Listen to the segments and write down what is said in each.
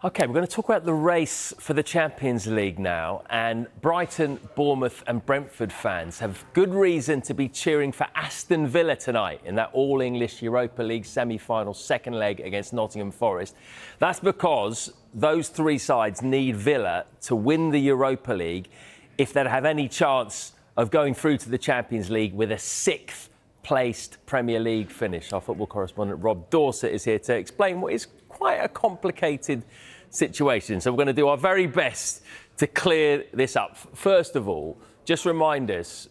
OK, we're going to talk about the race for the Champions League now. And Brighton, Bournemouth and Brentford fans have good reason to be cheering for Aston Villa tonight in that all-English Europa League semi-final second leg against Nottingham Forest. That's because those three sides need Villa to win the Europa League if they'd have any chance of going through to the Champions League with a sixth-placed Premier League finish. Our football correspondent Rob Dorset is here to explain what is quite a complicated situation. So we're going to do our very best to clear this up. First of all, just remind us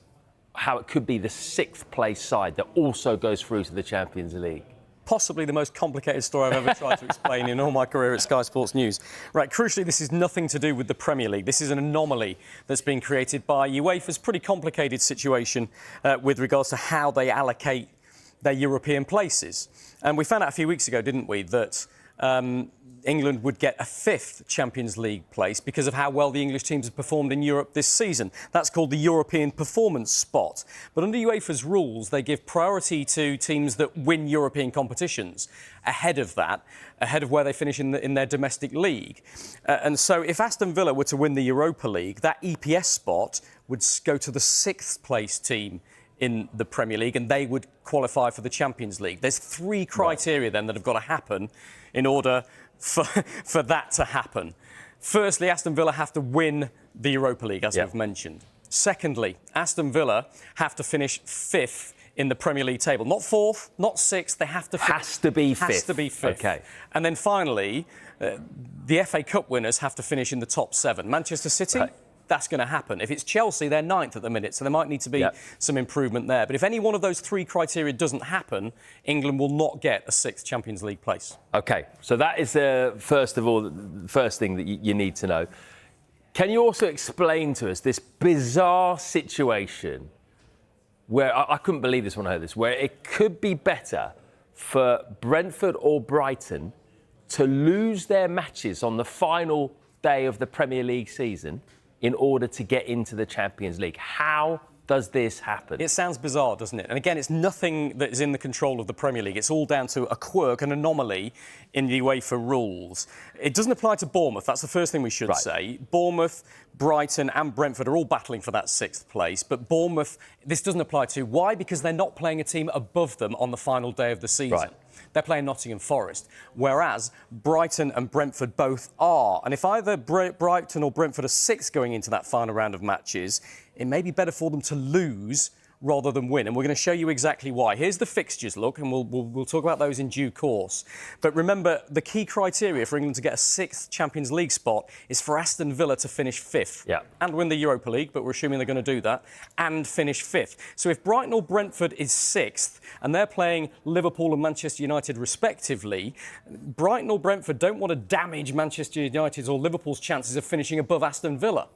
how it could be the sixth place side that also goes through to the Champions League. Possibly the most complicated story I've ever tried to explain in all my career at Sky Sports News. Right, crucially, this is nothing to do with the Premier League. This is an anomaly that's been created by UEFA's pretty complicated situation with regards to how they allocate their European places. And we found out a few weeks ago, didn't we, that England would get a fifth Champions League place because of how well the English teams have performed in Europe this season. That's called the European Performance Spot. But under UEFA's rules, they give priority to teams that win European competitions ahead of that, ahead of where they finish in their domestic league. And so if Aston Villa were to win the Europa League, that EPS spot would go to the sixth place team in the Premier League, and they would qualify for the Champions League. There's three criteria then that have got to happen in order for that to happen. Firstly, Aston Villa have to win the Europa League, as we've mentioned. Secondly, Aston Villa have to finish fifth in the Premier League table. Not fourth, not sixth, they have to... Has to be fifth. Has to be fifth. OK. And then finally, the FA Cup winners have to finish in the top seven. Manchester City... That's going to happen. If it's Chelsea, they're ninth at the minute, so there might need to be some improvement there. But if any one of those three criteria doesn't happen, England will not get a sixth Champions League place. OK, so that is, first of all, the first thing that you need to know. Can you also explain to us this bizarre situation where, I couldn't believe this when I heard this, where it could be better for Brentford or Brighton to lose their matches on the final day of the Premier League season in order to get into the Champions League? How does this happen? It sounds bizarre, doesn't it? And again, it's nothing that is in the control of the Premier League. It's all down to a quirk, an anomaly in the UEFA rules. It doesn't apply to Bournemouth. That's the first thing we should say. Bournemouth, Brighton and Brentford are all battling for that sixth place. But Bournemouth, this doesn't apply to. Why? Because they're not playing a team above them on the final day of the season. They're playing Nottingham Forest, whereas Brighton and Brentford both are. And if either Brighton or Brentford are sixth going into that final round of matches, it may be better for them to lose rather than win. And we're going to show you exactly why. Here's the fixtures, look, and we'll talk about those in due course. But remember, the key criteria for England to get a sixth Champions League spot is for Aston Villa to finish fifth and win the Europa League, but we're assuming they're going to do that, and finish fifth. So if Brighton or Brentford is sixth, and they're playing Liverpool and Manchester United respectively, Brighton or Brentford don't want to damage Manchester United's or Liverpool's chances of finishing above Aston Villa.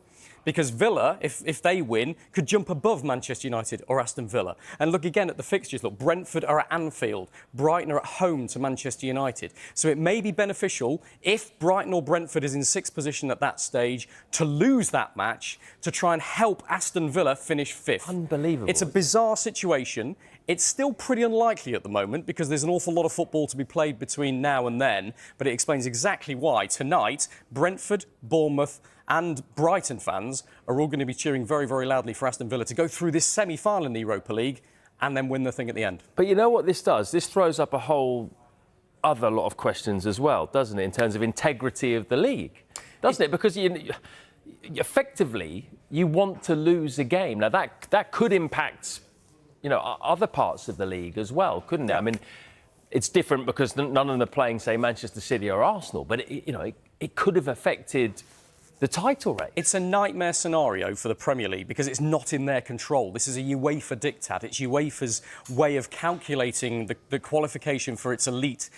Because Villa, if they win, could jump above Manchester United or Aston Villa. And look again at the fixtures. Look, Brentford are at Anfield. Brighton are at home to Manchester United. So it may be beneficial, if Brighton or Brentford is in sixth position at that stage, to lose that match to try and help Aston Villa finish fifth. Unbelievable. It's a bizarre situation. It's still pretty unlikely at the moment because there's an awful lot of football to be played between now and then, but it explains exactly why tonight Brentford, Bournemouth and Brighton fans are all going to be cheering very, very loudly for Aston Villa to go through this semi-final in the Europa League and then win the thing at the end. But you know what this does? This throws up a whole other lot of questions as well, doesn't it, in terms of integrity of the league, doesn't it? Because effectively, you want to lose a game. Now, that could impact, other parts of the league as well, couldn't it? I mean, it's different because none of them are playing, say, Manchester City or Arsenal, but it could have affected the title race. It's a nightmare scenario for the Premier League because it's not in their control. This is a UEFA diktat. It's UEFA's way of calculating the qualification for its elite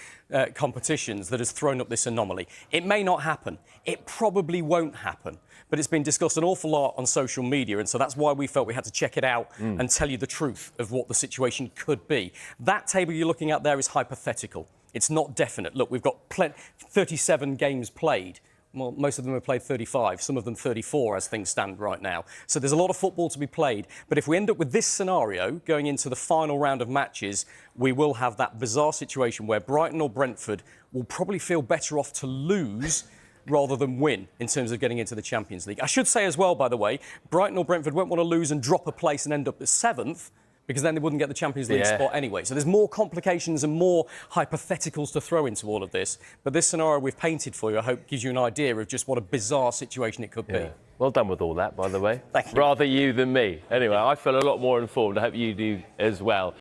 competitions that has thrown up this anomaly. It may not happen. It probably won't happen. But it's been discussed an awful lot on social media, and so that's why we felt we had to check it out and tell you the truth of what the situation could be. That table you're looking at there is hypothetical. It's not definite. Look, we've got 37 games played. Well, most of them have played 35, some of them 34 as things stand right now. So there's a lot of football to be played. But if we end up with this scenario going into the final round of matches, we will have that bizarre situation where Brighton or Brentford will probably feel better off to lose rather than win in terms of getting into the Champions League. I should say as well, by the way, Brighton or Brentford won't want to lose and drop a place and end up at 7th, because then they wouldn't get the Champions League spot anyway. So there's more complications and more hypotheticals to throw into all of this. But this scenario we've painted for you, I hope, gives you an idea of just what a bizarre situation it could be. Well done with all that, by the way. Thank you. Rather you than me. Anyway, I feel a lot more informed. I hope you do as well.